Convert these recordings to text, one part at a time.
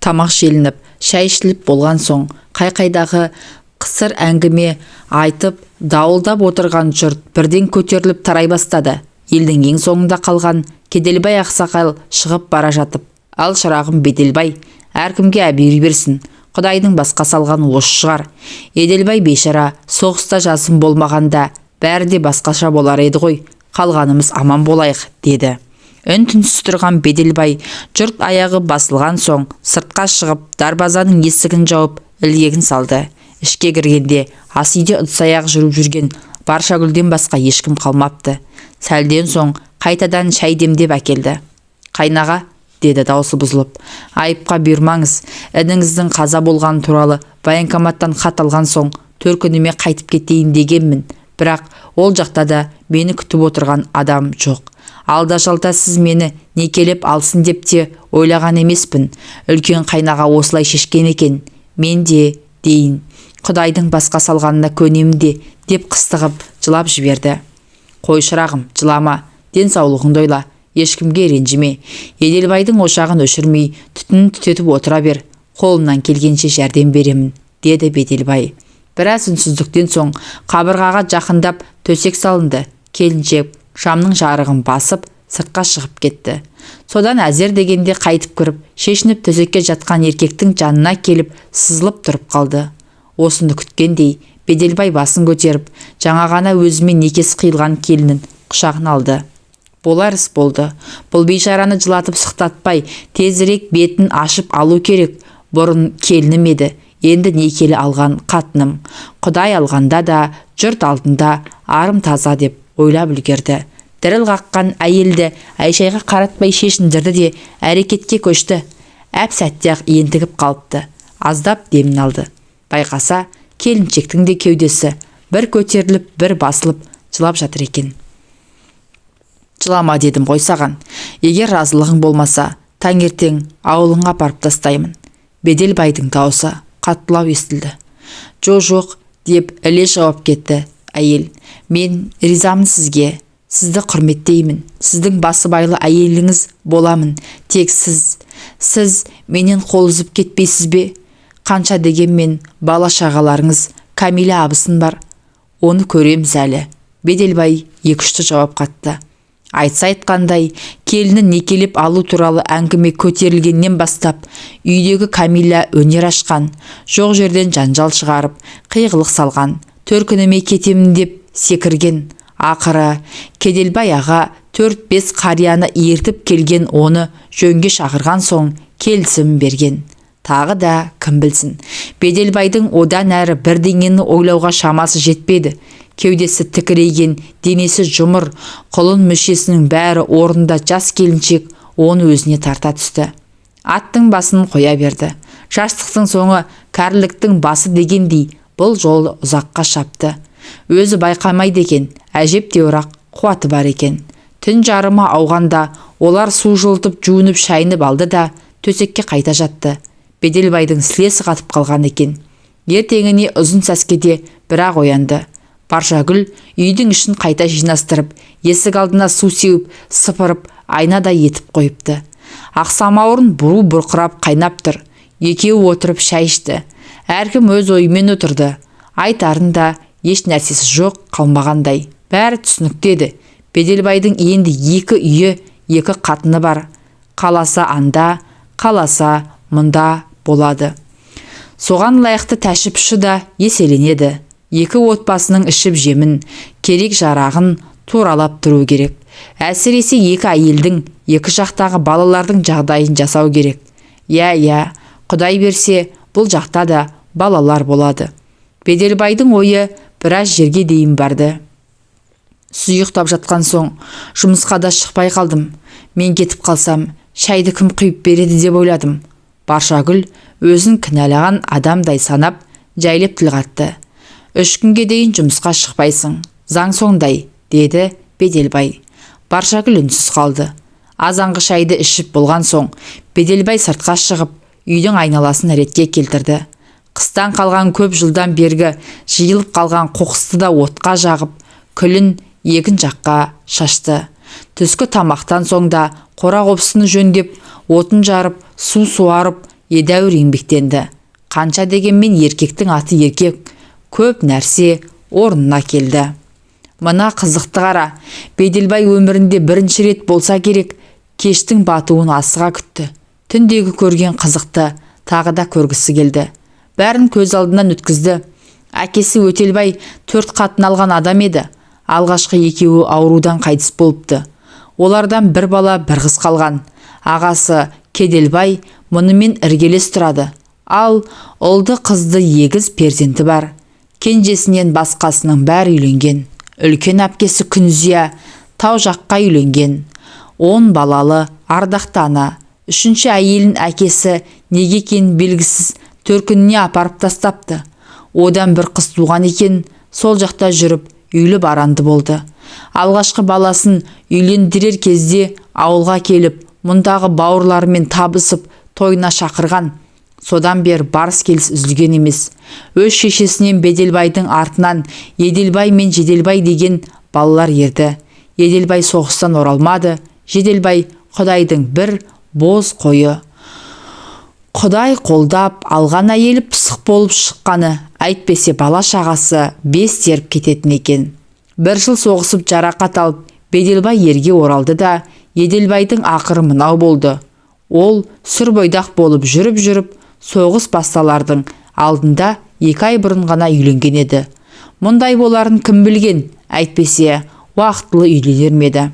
Тамақ желініп, шай ішіліп болған соң, қай-қайдағы қысыр әңгіме айтып, дауылдап отырған жұрт бірден көтеріліп тарай бастады. Елдің ең соңында қалған Кеделбай ақсақал шығып бара жатып: «Ал шырағым Беделбай, әркімге әбүйір берсін. Құдайдың басқа салған осы шығар. Еделбай бейшара соғыста жасым болмағанда бәрі де басқаша болар еді ғой. Қалғанымыз аман болайық», деді. Үн-түнсіз тұрған Беделбай жұрт аяғы басылған соң сыртқа шығып, дарбазаның есігін жауып, ілгегін салды. Ішке кіргенде ас үйде ыдыс-аяқ жүріп жүрген Баршагүлден басқа ешкім қалмапты. Сәлден соң қайтадан шай демдеп әкелді. «Қайнаға», деді даусы бұзылып, «айыпқа бұйырмаңыз. Ініңіздің қаза болған туралы военкоматтан хат алған соң төркініме қайтып кетейін дегенмін. Бірақ ол жақта да мені күтіп отырған адам жоқ. Алда-жалда сіз мені некелеп алсын деп те ойлаған емеспін. Үлкен қайнаға осылай шешкен екен. Мен де дейін, Құдайдың басқа салғанына көнемін де», деп қыстығып жылап жіберді. «Қой шырағым, жылама, денсаулығыңды ойла, ешкімге ренжіме. Еделбайдың ошағын өшірмей, түтінін түтетіп отыра бер. Қолымнан келгенше жәрдем беремін», деді Беделбай. Біраз үнсіздіктен соң қабырғаға жақындап төсек салынды. Келіншек шамның жарығын басып сыртқа шығып кетті. Содан әзер дегенде қайтып кіріп, шешініп төсекке жатқан еркектің жанына келіп сызылып тұрып қалды. Осыны күткендей, Беделбай басын көтеріп, жаңа ғана өзімен некесі қиылған келінін құшағына алды. Болар іс болды. Бұл бейшараны жылатып сықтатпай, тезірек бетін ашып алу керек. Бұрын келінім еді, енді некелі алған қатыным. Құдай алғанда да, жұрт алдында арым таза деп ойлап үлгерді. Діріл қаққан әйелді Айшайға қаратпай шешіндірді де әрекетке көшті. Әп сәтте-ақ ентігіп қалыпты. Аздап демін алды. Байқаса, келіншектің де кеудесі бір көтеріліп, бір басылып жылап жатыр екен. «Жылама дедім ғой саған. Егер разылығың болмаса, таңертең ауылыңа апарып тастаймын». Беделбайдың даусы қаттылау естілді. «Жоқ», деп іле жауап кетті әйел. «Мен ризамын сізге. Сізді құрметтеймін. Сіздің басыбайлы әйеліңіз боламын. Тек сіз менен қол үзіп кетпейсіз бе? Қанша дегенмен бала шағаларыңыз, Камила абысын бар. Оны көреміз әлі». Беделбай екішті жауап қатты. Айтса айтқандай, келінін некелеп алу туралы әңгіме көтерілгеннен бастап, үйдегі Камила өнер ашқан, жоқ жерден жанжал шығарып, қиғылық салған, төркініме кетемін деп секірген. Ақыры Кеделбай аға 4-5 қарияны ертіп келген, оны жөнге шақырған соң келісім берген. Тағы да кім білсін, Беделбайдың одан әрі бірдеңені ойлауға шамасы жетпеді. Кеудесі тікірейген, денесі жұмыр, құлын мүшесінің бәрі орнында жас келіншек оны өзіне тарта түсті. Аттың басын қоя берді. Жастықтың соңы кәріліктің басы дегендей бұл жолы ұзаққа шапты. Өзі байқамайды екен, әжептеуір қуаты бар екен. Түн жарымы ауғанда олар су жылытып жуынып шайынып алды да төсекке қайта жатты. Беделбайдың сілесі қатып қалған екен. Ертеңіне ұзын сәскеде бірақ оянды. Баршагүл үйдің ішін қайта жинастырып, есік алдына су сеуіп, сыпырып, айнадай етіп қойыпты. Ақсамауырын бұру бұрқырап қайнап тұр. Екеуі отырып шай ішті. Әркім өз ойымен отырды. Айтарын да еш нәрсесі жоқ қалмағандай. Бәрі түсініктеді. Беделбайдың енді 2 үйі, 2 қатыны бар. Қаласа анда, қаласа мұнда болады. Соған лайықты тәшіпші да еселенеді. 2 отбасының ішіп жемін, керек жарағын туралап тұру керек. Әсіресе 2 әйелдің, 2 жақтағы балалардың жағдайын жасау керек. Я, Құдай берсе, бұл жақта да балалар болады. Беделбайдың ойы біраз жерге дейін барды. Сұйықтап жатқан соң, жұмысқа да шықпай қалдым. Мен кетіп қалсам, шайды кім құйып береді деп ойладым. Баршагүл өзін кінәлаған адамдай санап, жайлап тіл қатты. 3 күнге дейін жұмысқа шықпайсың, заң сондай, деді Беделбай. Баршагүл үнсіз қалды. Азанғы шайды ішіп болған соң, Беделбай сыртқа шығып, үйдің айналасын ретке келтірді. Қыстан қалған көп жылдан бергі жиылып қалған қоқысты да отқа жағып, күлін егін жаққа шашты. Түскі тамақтан соң да қора қопсыны жөндеп, отын жарып, су суарып, едәуір еңбектенді. Қанша дегенмен еркектің аты еркек, көп нәрсе орнына келді. Мына қызықты қара, Беделбай өмірінде бірінші рет болса керек, кештің батуын асыға күтті. Түндегі көрген қызықты тағы да көргісі келді. Бәрін көз алдынан өткізді. Әкесі Өтелбай 4 қатын алған адам еді. Алғашқы екеуі аурудан қайтыс болыпты. Олардан бір бала бір қыз қалған. Ағасы Кеделбай мұнымен іргелес тұрады. Ал ұлды қызды егіз перзенті бар. Кенжесінен басқасының бәрі үйленген. Үлкен әпкесі Күнзия тау жаққа үйленген. 10 балалы ардақты ана. 3-ші әйелін әкесі неге екенін белгісіз төркініне апарып тастапты. Одан бір қыз туған екен, сол жақта жүріп үйлі баранды болды. Алғашқы баласын үйлендірер кезде ауылға келіп, мұндағы бауырларымен табысып тойына шақырған. Содан бер барыс келіс үзілген емес. Өз шешесінен Беделбайдың артынан Еделбай мен Жеделбай деген балалар ерді. Еделбай соғыстан оралмады. Жеделбай Құдайдың бір боз қойы. Құдай қолдап алған әйелі пысық болып шыққаны, әйтпесе бала шағасы 5 теріп кететін екен. 1 жыл соғысып жарақат алып, Беделбай ерге оралды да, Еделбайдың ақыры мынау болды. Ол сүр бойдақ болып жүріп, соғыс басталардың алдында 2 ай бұрын ғана үйленген еді. Мұндай боларын кім білген, әйтпесе уақытылы үйленер ме еді.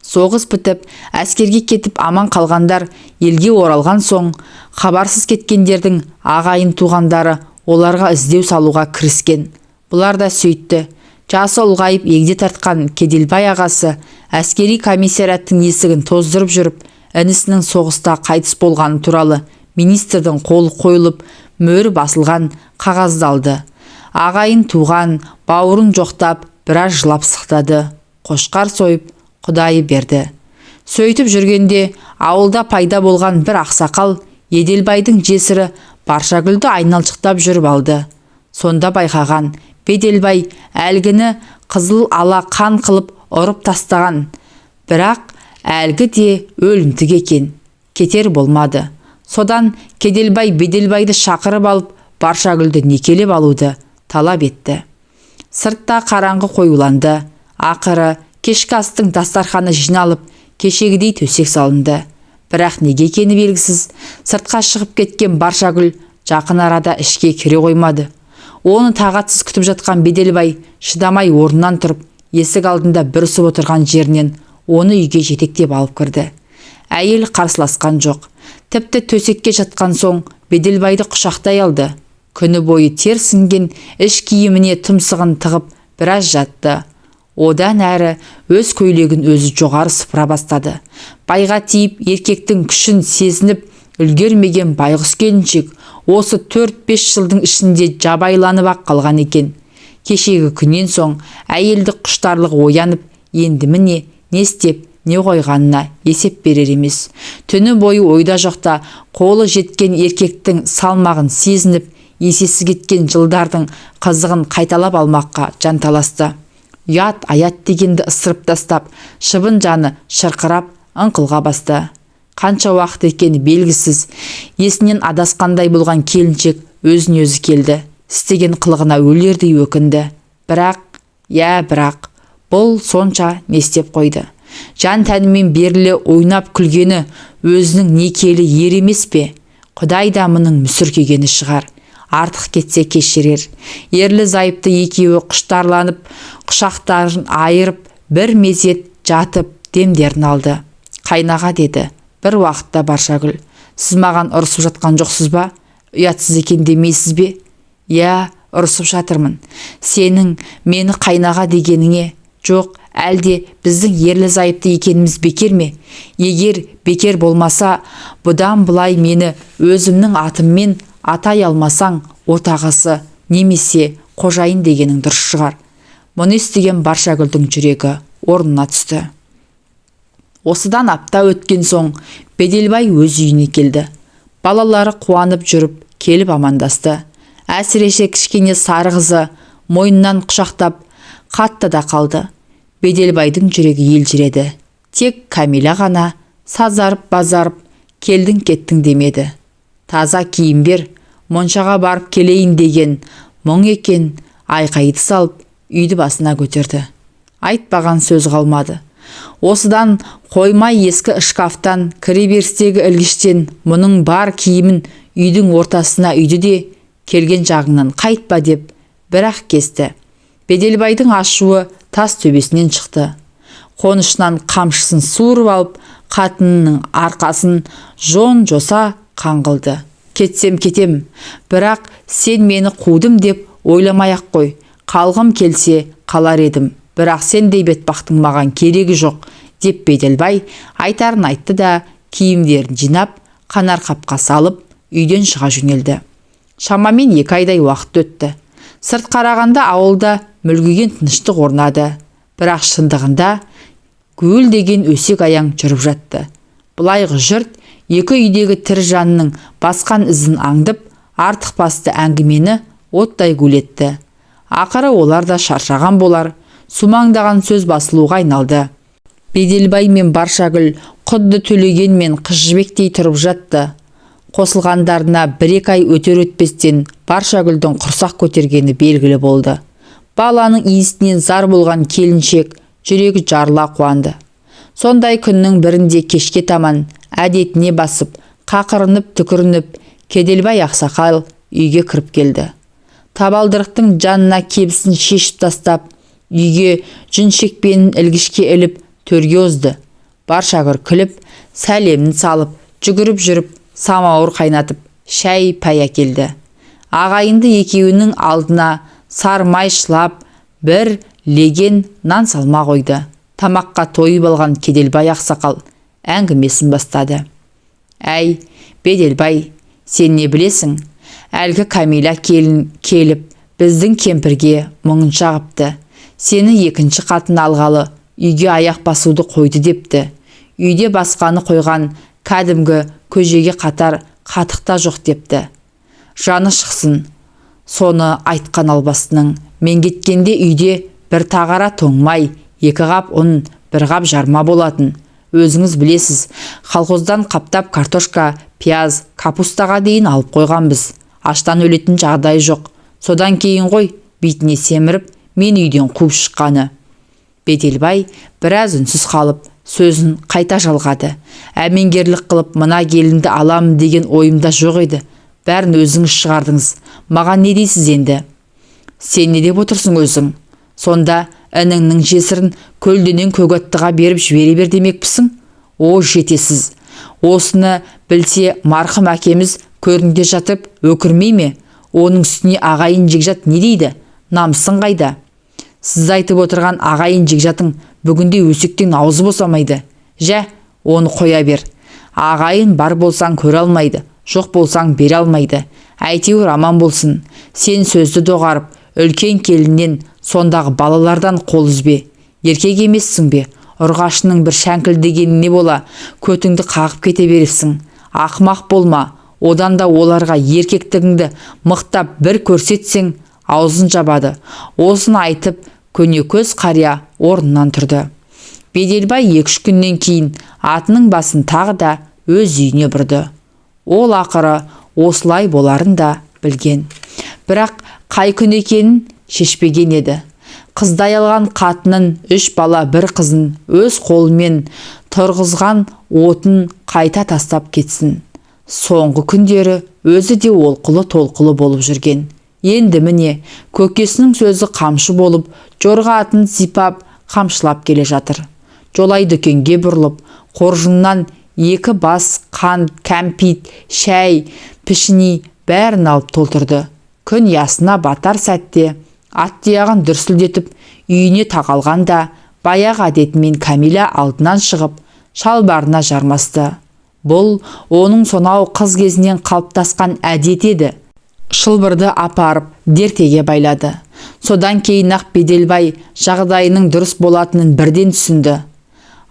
Соғыс бітіп, әскерге кетіп аман қалғандар елге оралған соң, хабарсыз кеткендердің ағайын туғандары оларға іздеу салуға кіріскен. Бұлар да сөйтті. Жасы ұлғайып егде тартқан Кеделбай ағасы әскери комиссараттың есігін тоздырып жүріп, інісінің соғыста қайтыс болғаны туралы министрдің қолы қойылып, мөрі басылған қағазды алды. Ағайын туған, бауырын жоқтап, біраз жылап сықтады. Қошқар сойып, Құдайы берді. Сөйтіп жүргенде ауылда пайда болған бір ақсақал Еделбайдың жесірі Баршагүлді айналшықтап жүріп алды. Сонда байқаған Беделбай әлгіні қызыл ала қан қылып ұрып тастаған. Бірақ әлгі де өлімтік екен. Кетер болмады. Содан Кеделбай Беделбайды шақырып алып Баршагүлді некелеп алуды талап етті. Сыртта қараңғы қоюланды. Ақыры кешкі астың дастарханы жиналып, кешегідей төсек салынды. Бірақ неге екені белгісіз, сыртқа шығып кеткен Баршагүл жақын арада ішке кіре қоймады. Оны тағатсыз күтіп жатқан Беделбай шыдамай орнынан тұрып, есік алдында бүрісіп отырған жерінен оны үйге жетектеп алып кірді. Әйел қарсыласқан жоқ. Тіпті төсекке жатқан соң Беделбайды құшақтай алды. Күні бойы тер сіңген іш киіміне тұмсығын тығып біраз жатты. Одан әрі өз көйлегін өзі жоғары сыпыра бастады. Байға тиіп еркектің күшін сезініп үлгермеген байғұс келіншек осы 4-5 жылдың ішінде жабайланып ақ қалған екен. Кешегі күннен соң әйелді құштарлығы оянып, енді міне не істеп не қойғанына есеп берер емес. Түні бойы ойда жоқта қолы жеткен еркектің салмағын сезініп, есесі кеткен жылдардың қызығын қайталап алмаққа жанталасты. Ят аят дегенді ысырып тастап, шыбын жаны шырқырап ыңқылға басты. Қанша уақыт екені белгісіз, есінен адасқандай болған келіншек өзіне өзі келді. Істеген қылығына өлердей өкінді. Бірақ, бұл сонша не істеп қойды. Жан тәнімен берілі ойнап күлгені өзінің некелі ер емес пе? Құдай да мұның мүсіркегені шығар. Артық кетсе кешірер. Ерлі зайыпты екеуі құштарланып, құшақтарын айырып, бір мезет жатып демдерін алды. Қайнаға деді бір уақытта Баршагүл. Сіз маған ұрысып жатқан жоқсыз ба? Ұятсыз екен демейсіз бе? Я, ұрысып жатырмын. Сенің мені қайнаға дегеніңе? Жоқ, әлде біздің ерлі зайыпты екеніміз бекер ме? Егер бекер болмаса, бұдан бұлай мені өзімнің атыммен атай алмасаң, отағасы немесе қожайын дегенің дұрыс шығар. Мұны естіген Баршагүлдің жүрегі орнына түсті. Осыдан апта өткен соң Беделбай өз үйіне келді. Балалары қуанып жүріп келіп амандасты. Әсіресе кішкене сары қызы мойнынан құшақтап қатты да қалды. Беделбайдың жүрегі елжіреді. Тек Камила ғана сазарып базарып келдің кеттің демеді. таза киім бер, моншаға барып келейін деген мұң екен. Айқайды салып үйді басына көтерді. Айтпаған сөз қалмады. Осыдан қоймай ескі шкафтан, кіреберістегі ілгіштен мұның бар киімін үйдің ортасына үйді де, келген жағыңнан қайтпа деп бір-ақ кесті. Беделбайдың ашуы тас төбесінен шықты. Қонышынан қамшысын суырып алып, қатынының арқасын жон-жоса қаңғылды. Кетсем кетем, бірақ сен мені қудым деп ойламай-ақ қой. Қалғым келсе қалар едім, бірақ сендей бетбақтың маған керегі жоқ деп Беделбай айтарын айтты да, киімдерін жинап, қанар қапқа салып, үйден шыға жөнелді. Шамамен 2 айдай уақыт өтті. Сырт қарағанда ауылда мүлгіген тыныштық орнады. Бірақ шындығында гүл деген өсек аяң жүріп жатты. Бұлайғы жұрт екі үйдегі тірі жанның басқан ізін аңдып, артық басты әңгімені оттай гулетті. Ақыры олар да шаршаған болар, сумаңдаған сөз басылуға айналды. Беделбай мен Баршагүл құдды Төлеген мен Қыз Жібектей тұрып жатты. Қосылғандарына 1-2 ай өтер-өтпестен Баршагүлдің құрсақ көтергені белгілі болды. Баланың иісінен зар болған келіншек жүрегі жарыла қуанды. Сондай күннің бірінде кешке таман әдетіне басып, қақырынып түкірініп, Кеделбай ақсақал үйге кіріп келді. Табалдырықтың жанына кебісін шешіп тастап, үйге жүн шекпенін ілгішке іліп, төрге озды. Баршагүл күліп, сәлемін салып, жүгіріп жүріп, самауыр қайнатып, шәй пай әкелді. Ағайынды екеуінің алдына сармай шылап, бір леген нан салма қойды. Тамаққа тойып алған Кеделбай ақсақал әңгімесін бастады. Әй, Беделбай, сен не білесің? Әлгі Камила келіп, біздің кемпірге мұңын шағыпты. Сені 2-ші қатын алғалы, үйге аяқ басуды қойды депті. Үйде басқаны қойған кәдімгі көжеге қатар қатықта жоқ депті. Жаны шықсын. Соны айтқан албасының, мен кеткенде үйде бір тағара тоңмай, 2 қап ұн, 1 қап жарма болатын. Өзіңіз білесіз, колхоздан қаптап картошка, пияз, капустаға дейін алып қойғанбыз. Аштан өлетін жағдай жоқ. Содан кейін ғой, бетіне семіріп, мен үйден қуып шыққаны. Беделбай біраз үнсіз қалып, сөзін қайта жалғады. Әмеңгерлік қылып, мына келінді аламын деген ойымда жоқ еді. Бәрін өзіңіз шығардыңыз. Маған не дейсіз енді? Сен не деп отырсың өзің? Сонда ініңнің жесірін көлденен Көгаттыға беріп жібере бер демекпісің? О, жетесіз. Осыны білсе, марқым әкеміз көрінде жатып өкірмей ме? Оның үстіне ағайын жекжат не дейді? Намысын қайда? Сіз айтып отырған ағайын жекжатың бүгінде өсектен аузы босамайды. Жә, оны қоя бер. Ағайын бар болсаң көре алмайды, жоқ болсаң бере алмайды. Әйтеуір аман болсын. Сен сөзді доғарып, үлкен келіннен, сондағы балалардан қол үзбе. Еркек емессің бе? Ұрғашының бір шәңкілдегені не бола, көтіңді қағып кете бересің. Ақымақ болма. Одан да оларға еркектігіңді мықтап бір көрсетсең, аузын жабады. Осыны айтып, көнекөз қария орнынан тұрды. Беделбай 2-3 күннен кейін атының басын тағы да өз үйіне бұрды. Ол ақыры осылай боларын да білген. Бірақ қай күн екенін шешпеген еді. Қыздай алған қатынын 3 бала 1 қызын өз қолымен тұрғызған отын қайта тастап кетсін. Соңғы күндері өзі де олқылы толқылы болып жүрген. Енді міне көкесінің сөзі қамшы болып, жорға атын сипап, қамшылап келе жатыр. Жолай дүкенге бұрылып, қоржыннан 2 бас қант, кәмпит, шәй, пішіни бәрін алып толтырды. Күн ясына батар сәтте ат тұяғын дүрсілдетіп үйіне тақалғанда, баяғы әдетімен Камила алдынан шығып, шалбарына жармасты. Бұл оның сонау қыз кезінен қалыптасқан әдет еді. Шылбырды апарып дертеге байлады. Содан кейін ақ Беделбай жағдайының дұрыс болатынын бірден түсінді.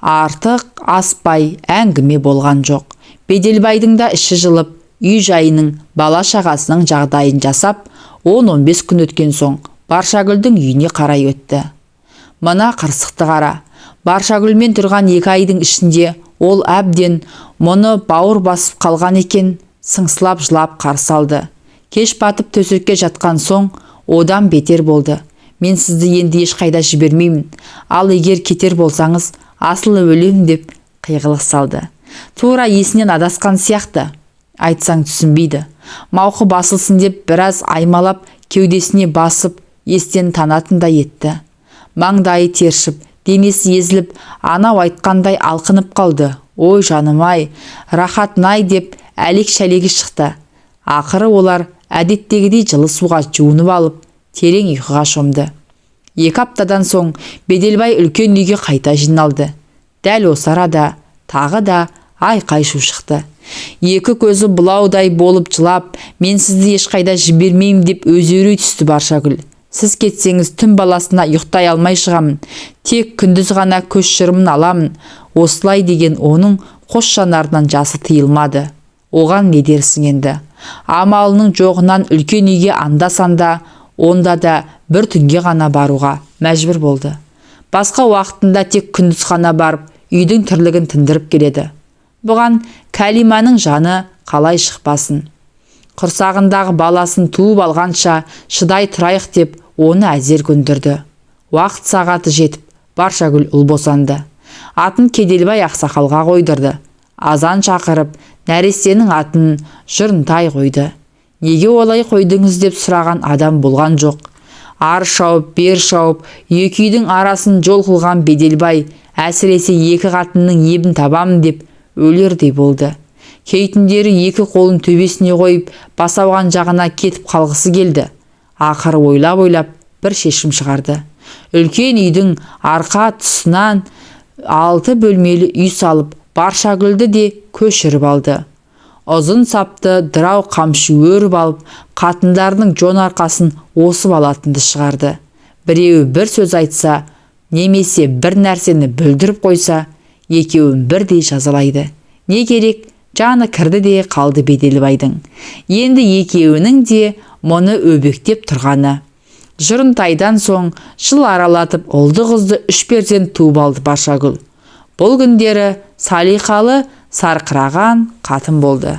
Артық аспай әңгіме болған жоқ. Беделбайдың да іші жылып, үй жайының, бала шағасының жағдайын жасап, 10-15 күн өткен соң Баршагүлдің үйіне қарай өтті. Мына қырсықты қара. Баршагүлмен тұрған 2 айдың ішінде ол әбден мұны бауыр басып қалған екен. сыңсылап жылап қарсы алды. Кеш батып төсекке жатқан соң одан бетер болды. Мен сізді енді ешқайда жібермеймін. Ал егер кетер болсаңыз, асыл өлем деп қиғылық салды. Тура есінен адасқан сияқты. Айтсаң түсінбейді. Мауқы басылсын деп біраз аймалап кеудесіне басып естен танатындай етті. Маңдайы тершіп, денесі езіліп, анау айтқандай алқынып қалды. Ой жаным-ай, рахат-най деп әлек-шәлегі шықты. Ақыры олар әдеттегідей жылы суға жуынып алып, терең ұйқыға шомды. 2 аптадан соң Беделбай үлкен үйге қайта жиналды. Дәл осы арада тағы да айқай шу шықты. Екі көзі бұлаудай болып жылап, мен сізді ешқайда жібермеймін деп өзеурей түсті Баршагүл. Сіз кетсеңіз түн баласына ұйықтай алмай шығамын. Тек күндіз ғана көз шырымын аламын. Осылай деген оның қос жанарынан жасы тыйылмады. Оған не дерсің енді? Амалының жоғынан үлкен үйге анда-санда, онда да бір түнге ғана баруға мәжбүр болды. Басқа уақытында тек күндіз ғана барып, үйдің тірлігін тындырып келеді. Бұған Кәлиманың жаны қалай шықпасын. Құрсағындағы баласын туып алғанша шыдай тұрайық деп оны әзер көндірді. Уақыт сағаты жетіп, Баршагүл ұл босанды. Атын Кеделбай ақсақалға қойдырды. Азан шақырып, нәрестенің атын Жырынтай қойды. Неге олай қойдыңыз деп сұраған адам болған жоқ. Ар шауып, бер шауып, екі үйдің арасын жол қылған Беделбай әсіресе екі қатынның ебін табамын деп өлердей болды. Кейтіндері екі қолын төбесіне қойып, басауған жағына кетіп қалғысы келді. Ақыры ойлап бір шешім шығарды. Үлкен үйдің арқа тұсынан 6 бөлмелі үй салып, Баршагүлді де көшіріп алды. Ұзын сапты дырау қамшы өріп алып, қатындардың жон арқасын осып алатынды шығарды. Біреуі бір сөз айтса, немесе бір нәрсені бүлдіріп қойса, екеуін бірдей жазалайды. Не керек? Жаны кірді де қалды Беделбайдың. Енді екеуінің де мұны өбектеп тұрғаны. Жырынтайдан соң жыл аралатып ұлды-қызды 3 перзент туып алды Баршагүл. Бұл күндері салиқалы, сарқыраған қатын болды.